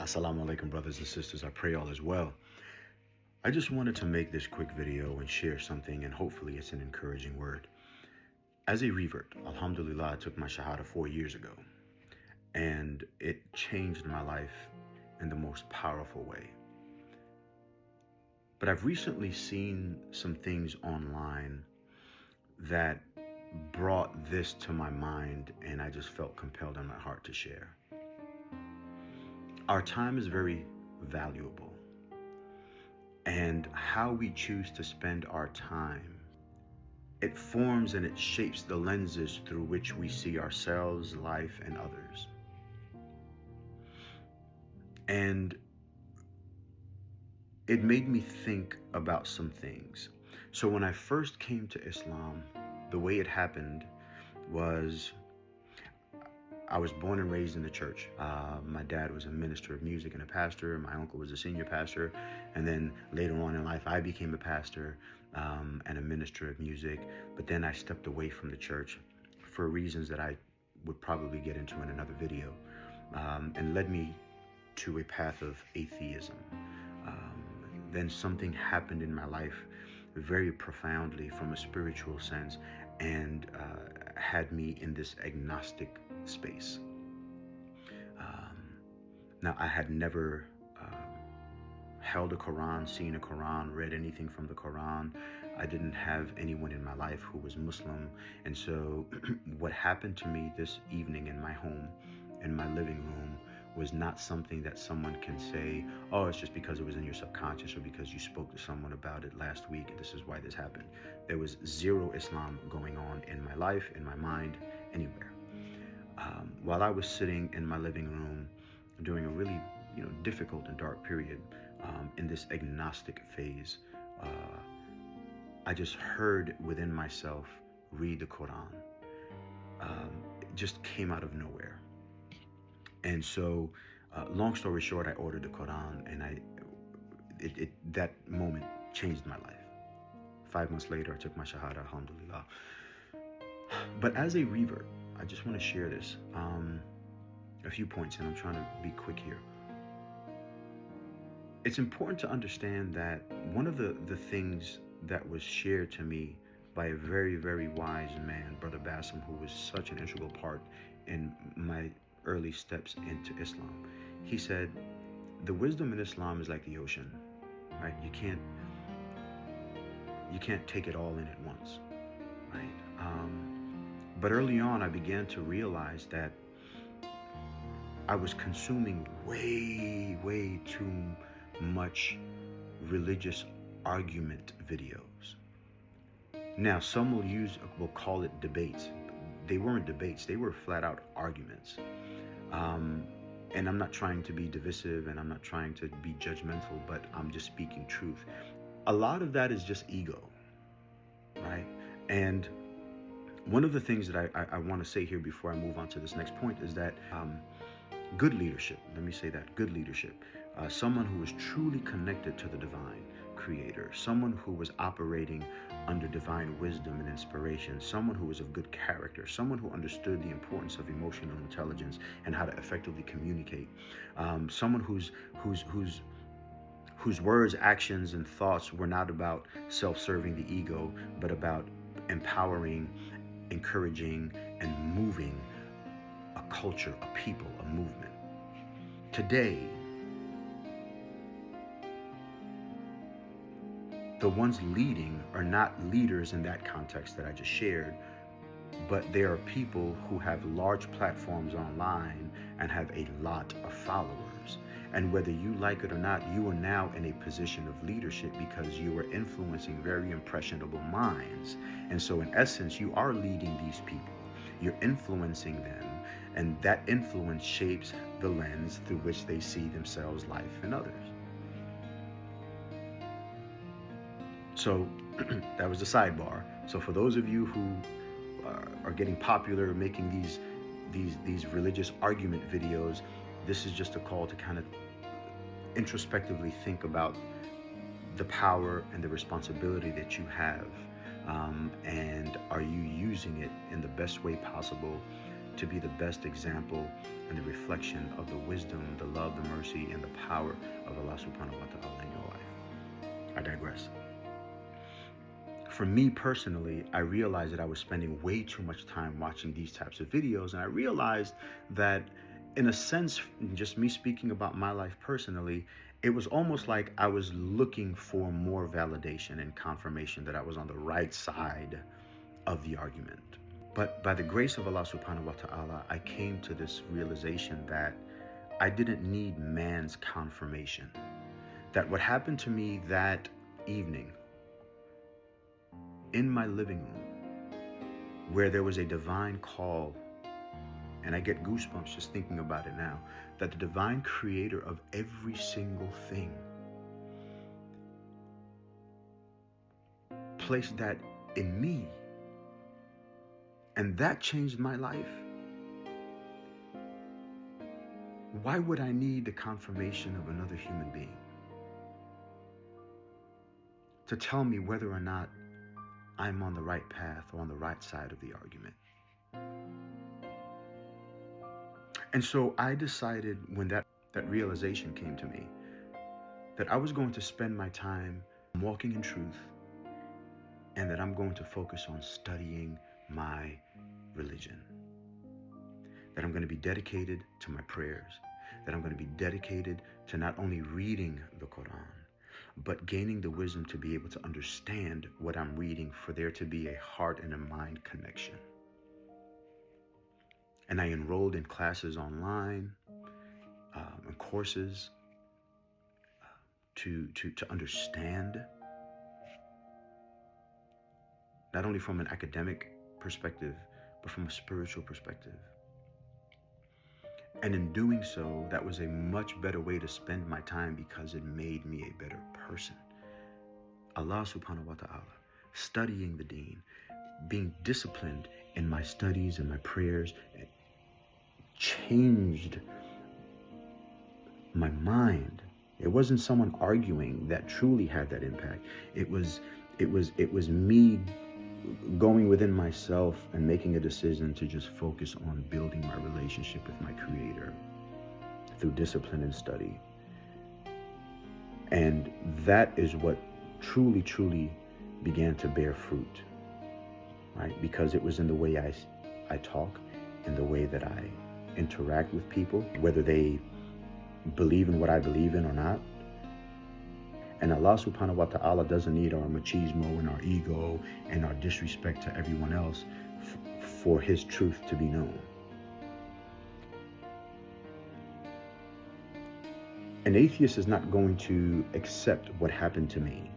Assalamu alaikum, brothers and sisters. I pray all is well. I just wanted to make this quick video and share something, and hopefully it's an encouraging word. As a revert, alhamdulillah, I took my shahada 4 years ago, and it changed my life in the most powerful way. But I've recently seen some things online that brought this to my mind, and I just felt compelled in my heart to share. Our time is very valuable, and how we choose to spend our time, it forms and it shapes the lenses through which we see ourselves, life, and others. And it made me think about some things. So when I first came to Islam, the way it happened was I was born and raised in the church. My dad was a minister of music and a pastor. My uncle was a senior pastor. And then later on in life, I became a pastor and a minister of music. But then I stepped away from the church for reasons that I would probably get into in another video, and led me to a path of atheism. Then something happened in my life very profoundly from a spiritual sense, and had me in this agnostic space. Now, I had never held a Quran, seen a Quran, read anything from the Quran. I didn't have anyone in my life who was Muslim. And so what happened to me this evening in my home, in my living room, was not something that someone can say, oh, it's just because it was in your subconscious or because you spoke to someone about it last week and this is why this happened. There was zero Islam going on in my life, in my mind, anywhere. While I was sitting in my living room during a really difficult and dark period, in this agnostic phase, I just heard within myself, read the Quran. It just came out of nowhere. And so, long story short, I ordered the Quran, and that moment changed my life. 5 months later, I took my shahada, alhamdulillah. But as a revert, I just want to share this, a few points, and I'm trying to be quick here. It's important to understand that one of the things that was shared to me by a very, very wise man, Brother Bassem, who was such an integral part in my early steps into Islam. He said, the wisdom in Islam is like the ocean, right? You can't take it all in at once, right? But early on, I began to realize that I was consuming way too much religious argument videos. Now, some will call it debates. They weren't debates, they were flat out arguments. And I'm not trying to be divisive, and I'm not trying to be judgmental, but I'm just speaking truth. A lot of that is just ego, right? And one of the things that I want to say here before I move on to this next point is that good leadership, let me say that, good leadership, someone who is truly connected to the divine creator, someone who was operating under divine wisdom and inspiration, someone who was of good character, someone who understood the importance of emotional intelligence and how to effectively communicate, someone whose words, actions, and thoughts were not about self-serving the ego, but about empowering, encouraging, and moving a culture, a people, a movement. Today, the ones leading are not leaders in that context that I just shared, but they are people who have large platforms online and have a lot of followers. And whether you like it or not, you are now in a position of leadership because you are influencing very impressionable minds. And so in essence, you are leading these people. You're influencing them, and that influence shapes the lens through which they see themselves, life, and others. So that was the sidebar. So for those of you who are getting popular, making these religious argument videos, this is just a call to kind of introspectively think about the power and the responsibility that you have, and are you using it in the best way possible to be the best example and the reflection of the wisdom, the love, the mercy, and the power of Allah subhanahu wa ta'ala in your life. I digress. For me personally, I realized that I was spending way too much time watching these types of videos, and I realized that, in a sense, just me speaking about my life personally, it was almost like I was looking for more validation and confirmation that I was on the right side of the argument. But by the grace of Allah subhanahu wa ta'ala, I came to this realization that I didn't need man's confirmation. That what happened to me that evening in my living room, where there was a divine call, and I get goosebumps just thinking about it now, that the divine creator of every single thing placed that in me, and that changed my life. Why would I need the confirmation of another human being to tell me whether or not I'm on the right path or on the right side of the argument? And so I decided, when that realization came to me, that I was going to spend my time walking in truth, and that I'm going to focus on studying my religion. That I'm going to be dedicated to my prayers. That I'm going to be dedicated to not only reading the Quran, but gaining the wisdom to be able to understand what I'm reading, for there to be a heart and a mind connection. And I enrolled in classes online, and courses to understand, not only from an academic perspective, but from a spiritual perspective. And in doing so, that was a much better way to spend my time, because it made me a better person. Allah subhanahu wa ta'ala, studying the deen, being disciplined in my studies and my prayers, it changed my mind. It wasn't someone arguing that truly had that impact. It was me going within myself and making a decision to just focus on building my relationship with my Creator through discipline and study. And that is what truly began to bear fruit, right? Because it was in the way I talk, in the way that I interact with people, whether they believe in what I believe in or not. And Allah subhanahu wa ta'ala doesn't need our machismo and our ego and our disrespect to everyone else for His truth to be known. An atheist is not going to accept what happened to me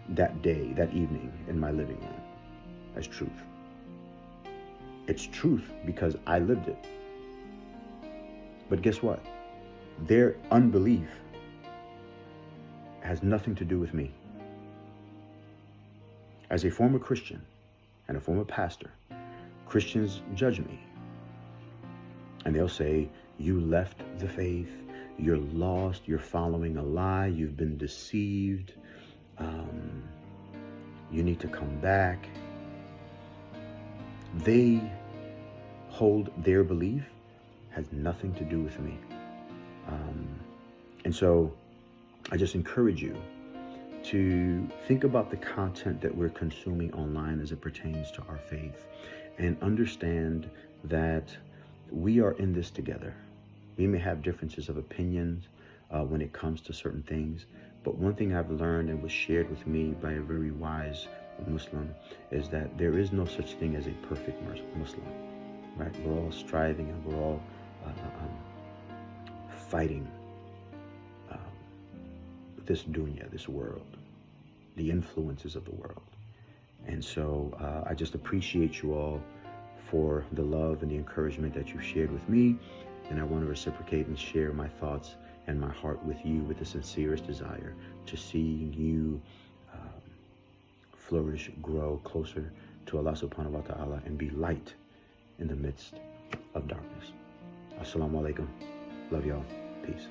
that day, that evening in my living room, as truth. It's truth because I lived it. But guess what? Their unbelief has nothing to do with me. As a former Christian and a former pastor, Christians judge me. And they'll say, you left the faith, you're lost, you're following a lie, you've been deceived, you need to come back. They hold their belief has nothing to do with me. And so I just encourage you to think about the content that we're consuming online as it pertains to our faith, and understand that we are in this together. We may have differences of opinions when it comes to certain things, but one thing I've learned and was shared with me by a very wise Muslim is that there is no such thing as a perfect Muslim, right? We're all striving, and we're all fighting this dunya, this world, the influences of the world. And so I just appreciate you all for the love and the encouragement that you shared with me. And I want to reciprocate and share my thoughts and my heart with you, with the sincerest desire to see you flourish, grow closer to Allah subhanahu wa ta'ala, and be light in the midst of darkness. Assalamu alaikum. Love y'all. Peace.